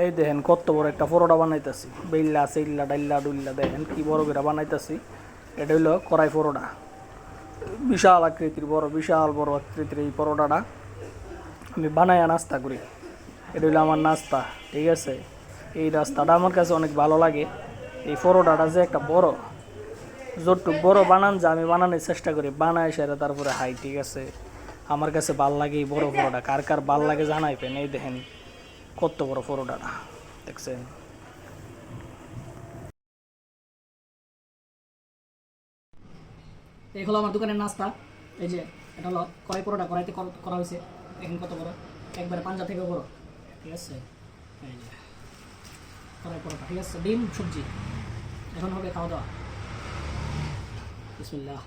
এই দেখেন কত বড় একটা পরোটা বানাইতেছি, বেল্লা সেল্লা ডাইল্লা ডুল্লা দেখেন কি বড় করে বানাইতেছি। এটা হইলো কড়াই পরোটা, বিশাল আকৃতির বড়, বিশাল বড় আকৃতির এই পরোটাটা আমি বানাইয়া নাস্তা করি। এটা হইলো আমার নাস্তা, ঠিক আছে। এই নাস্তাটা আমার কাছে অনেক ভালো লাগে। এই পরোটাটা যে একটা বড়, যতটুক বড় বানান যা আমি বানানোর চেষ্টা করি, বানায় সেটা তারপরে হাই, ঠিক আছে। আমার কাছে ভাল লাগে এই বড় পরোটা, কার কার ভাল লাগে জানাইবেন। এই দেখেন কত বড় পরোটাটা, দেখছেন। এই হলো আমার দোকানের নাস্তা। এই যে এটা হলো কড়াই পরোটা, কড়াইতে করা হয়েছে। দেখেন কত বড়, একবারে পাঞ্জা থেকে বড়, ঠিক আছে। এই যে কড়াই পরোটা, ঠিক আছে, ডিম সবজি। এখন হবে খাওয়া দাওয়া। বিসমিল্লাহ।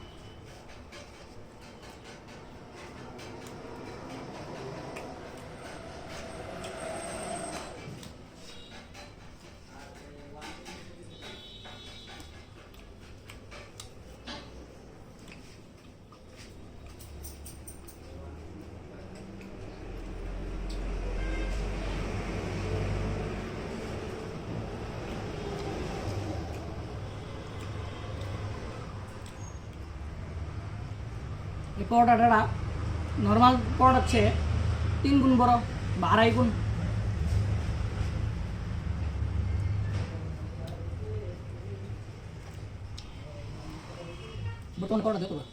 এই পরোটাটা নর্মাল পরোটার চেয়ে 3 গুণ বড় বা 2.5 গুণ। বর্তমান পরোটা দেখো না